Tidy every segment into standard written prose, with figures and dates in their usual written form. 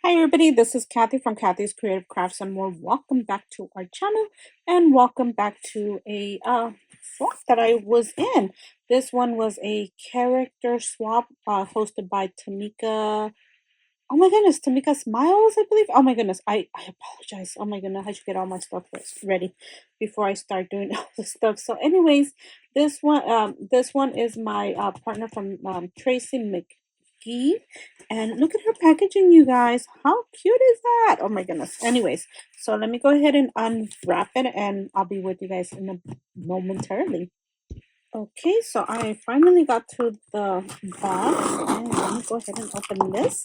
Hi everybody, this is Kathy from Kathy's Creative Crafts and more. Welcome back to our channel and welcome back to a swap that I was in. This one was a character swap hosted by Tamika. Oh my goodness, Tamika Smiles, I believe. Oh my goodness, I apologize. Oh my goodness, I should get all my stuff ready before I start doing all this stuff. So anyways, this one is my partner from Tracy McGee. And look at her packaging, you guys. How cute is that? Oh my goodness. Anyways, so let me go ahead and unwrap it and I'll be with you guys in a momentarily. Okay, so I finally got to the box and let me go ahead and open this.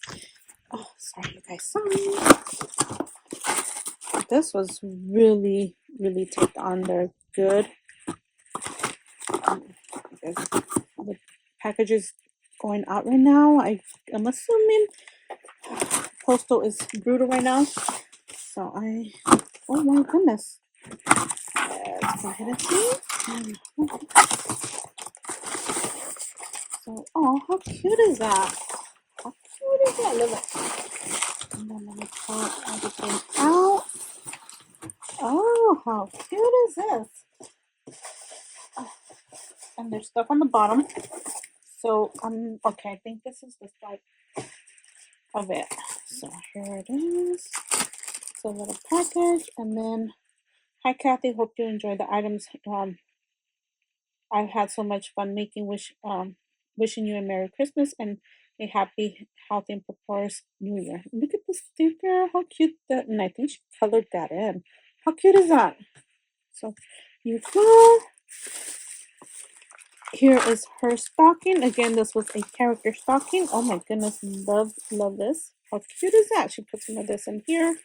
Oh, sorry, you guys. Sorry. This was really, really taped on there good. The package is going out right now. I'm assuming postal is brutal right now. So oh my goodness. Let's go ahead and see. So, oh, how cute is that? How cute is that? Look at that. And then let me pull everything out. Oh, how cute is this? Oh, and there's stuff on the bottom. So, okay, I think this is the side of it. So here it is. It's a little package. And then, hi Kathy, hope you enjoy the items. I've had so much fun making wishing you a Merry Christmas and a happy, healthy, and prosperous New Year. Look at the sticker. How cute that, and I think she colored that in. How cute is that? So you go. Here is her stocking. Again, this was a character stocking. Oh my goodness, love this. How cute is that? She put some of this in here.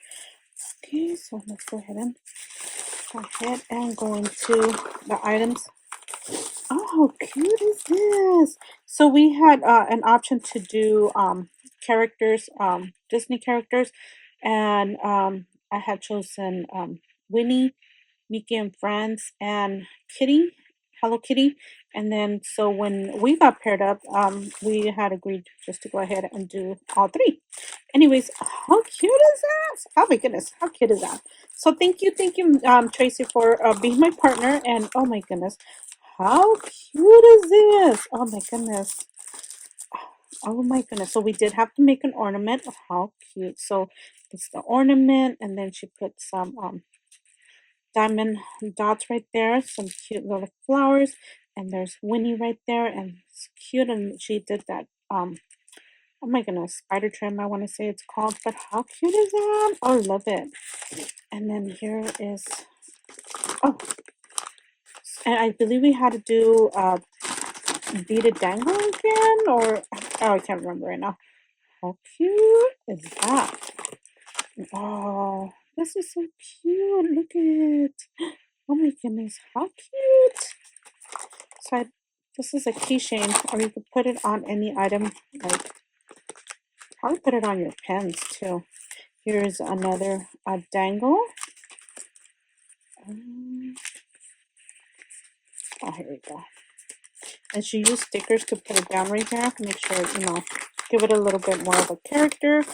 Okay, so let's go ahead and go into the items. Oh, how cute is this? So we had an option to do characters, Disney characters, and I had chosen Winnie, Mickey and Friends, and Kitty, Hello Kitty. And then so when we got paired up, we had agreed just to go ahead and do all three. Anyways, how cute is that? Oh my goodness, how cute is that? So thank you, Tracy, for being my partner. And oh my goodness, how cute is this? Oh my goodness. Oh my goodness. So we did have to make an ornament. Oh, how cute. So it's the ornament, and then she put some diamond dots right there, some cute little flowers, and there's Winnie right there, and it's cute, and she did that oh my goodness, spider trim, I want to say it's called, but how cute is that? Oh, I love it. And then here is, oh, and I believe we had to do beaded dangle again, or oh, I can't remember right now. How cute is that? Oh, this is so cute. Look at it. Oh my goodness, how cute. So this is a keychain, or you could put it on any item, like probably put it on your pens too. Here's another dangle. Oh, here we go. And she used stickers to put it down right there to make sure, give it a little bit more of a character.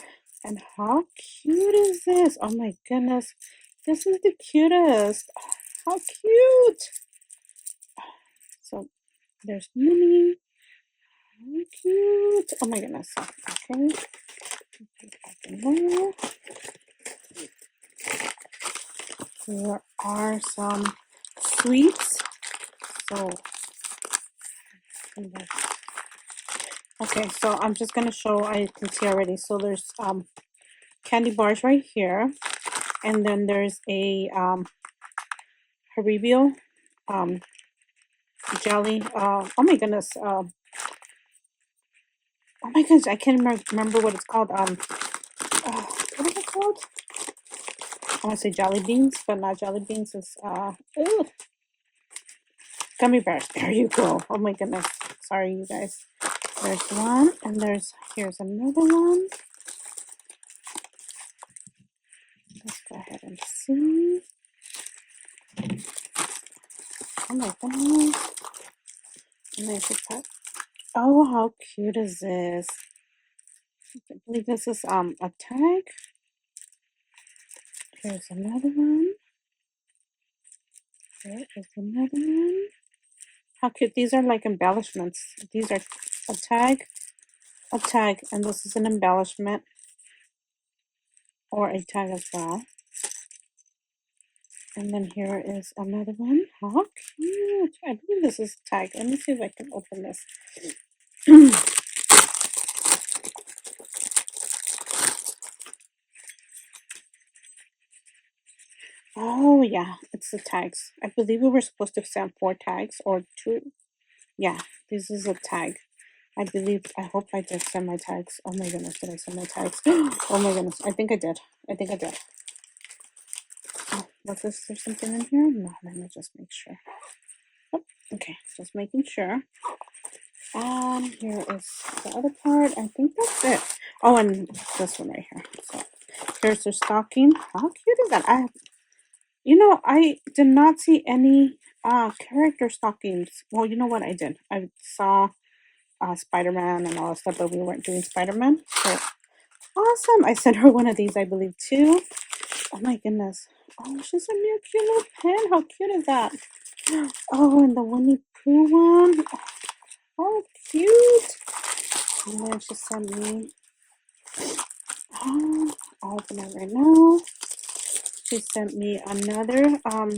And how cute is this? Oh my goodness. This is the cutest. How cute. So there's Minnie. How cute. Oh my goodness. Okay. Here are some sweets. So, okay, so I'm just gonna show. I can see already. So there's candy bars right here, and then there's a Haribo jelly. Oh my goodness. Oh my goodness, I can't remember what it's called. What is it called? I want to say jelly beans, but not jelly beans. It's ooh, gummy bears. There you go. Oh my goodness. Sorry, you guys. There's one, and here's another one. Let's go ahead and see. Oh my goodness. And there's a cut. Oh, how cute is this? I believe this is a tag. Here's another one. There is another one. How cute. These are like embellishments. These are a tag, and this is an embellishment or a tag as well. And then here is another one. How cute. I believe this is a tag. Let me see if I can open this. Oh, yeah, it's the tags. I believe we were supposed to send 4 tags or 2. Yeah, this is a tag. I believe, I hope I did send my tags. Oh my goodness, did I send my tags? Oh my goodness, I think I did. I think I did. Oh, was there something in here? No, let me just make sure. Oh, okay, just making sure. Here is the other part. I think that's it. Oh, and this one right here. So here's the stocking. How cute is that? I did not see any character stockings. Well, you know what I did? I saw Spider-Man and all that stuff, but we weren't doing Spider-Man. So awesome. I sent her one of these, I believe, too. Oh my goodness. Oh, she sent me a cute little pen. How cute is that? Oh, and the Winnie Pooh one. Oh, cute. And then she sent me, I'll open it right now. She sent me another, what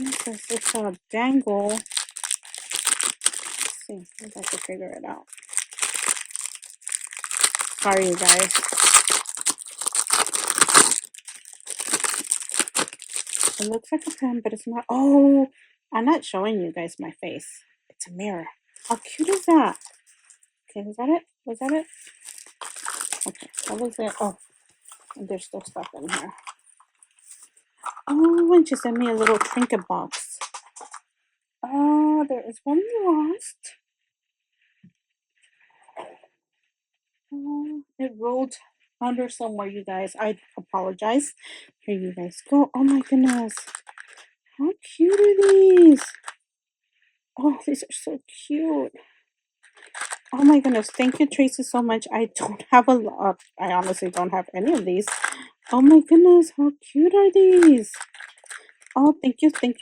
is this? It's a dangle. Let's see if I can figure it out. Sorry, you guys. It looks like a pen, but it's not. Oh, I'm not showing you guys my face. It's a mirror. How cute is that? Okay, is that it? Was that it? Okay, that was it. Oh, and there's still stuff in here. Oh, and she sent me a little trinket box. Oh, there is one lost. Oh, it rolled under somewhere, you guys. I apologize. Here you guys go. Oh my goodness. How cute are these? Oh, these are so cute. Oh my goodness. Thank you, Tracy, so much. I don't have a lot. I honestly don't have any of these. Oh my goodness. How cute are these? Oh, thank you, thank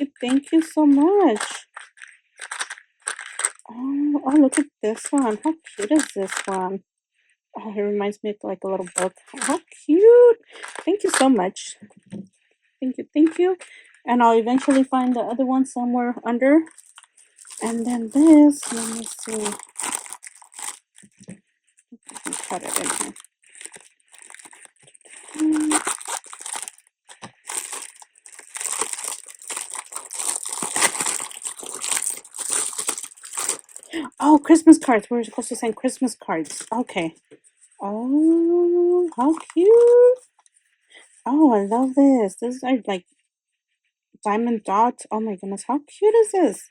you so much. Oh, look at this one. How cute is this one? Oh, it reminds me of like a little book. How cute. Thank you so much. Thank you. And I'll eventually find the other one somewhere under. And then this, let me see. Cut it in here. Oh, Christmas cards. We're supposed to send Christmas cards. Okay. Oh, how cute. Oh, I love this. These are like diamond dots. Oh my goodness, how cute is this?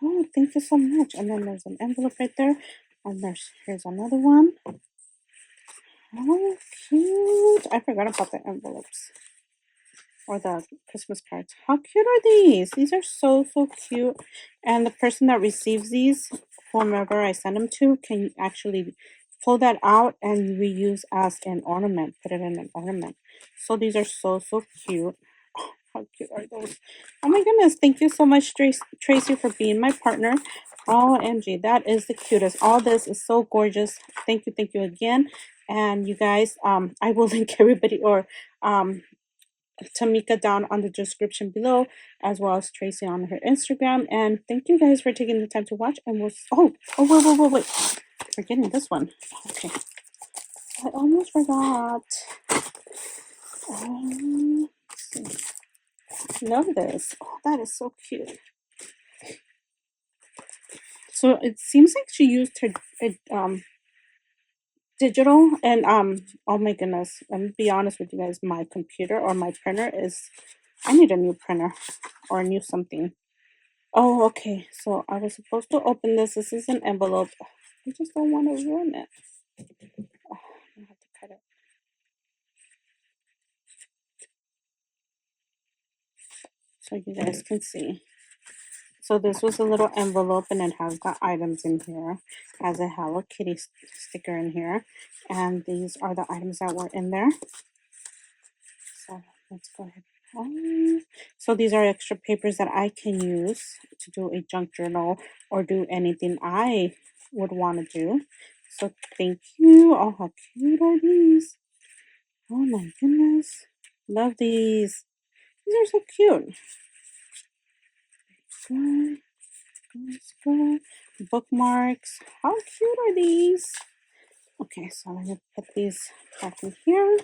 Oh, thank you so much. And then there's an envelope right there. And here's another one. Oh, cute. I forgot about the envelopes. Or the Christmas cards. How cute are these? These are so, so cute. And the person that receives these, whomever I send them to, can actually pull that out and reuse as an ornament. Put it in an ornament. So these are so, so cute. Oh, how cute are those? Oh my goodness. Thank you so much, Tracy, for being my partner. OMG, that is the cutest. All this is so gorgeous. Thank you again. And you guys, I will link everybody or Tamika down on the description below, as well as Tracy on her Instagram. And thank you guys for taking the time to watch. And we'll, wait. Forgetting this one. Okay. I almost forgot. Love this. Oh, that is so cute. So it seems like she used her digital and oh my goodness, let me be honest with you guys, my computer or my printer is, I need a new printer or a new something. Oh, okay. So I was supposed to open this. This is an envelope. I just don't want to ruin it. Oh, I have to cut it. So you guys can see. So this was a little envelope and it has the items in here. It has a Hello Kitty sticker in here. And these are the items that were in there. So let's go ahead. So these are extra papers that I can use to do a junk journal or do anything I would want to do. So thank you. Oh, how cute are these? Oh my goodness. Love these. These are so cute. Let's go. Bookmarks. How cute are these? Okay, so I'm going to put these back in here.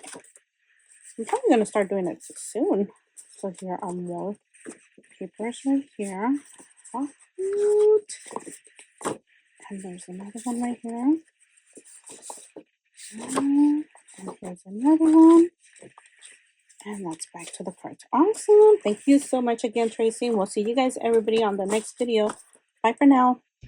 I'm probably going to start doing it soon. So here are more papers right here. How cute. And there's another one right here. And here's another one. And that's back to the cards. Awesome. Thank you so much again, Tracy. We'll see you guys, everybody, on the next video. Bye for now.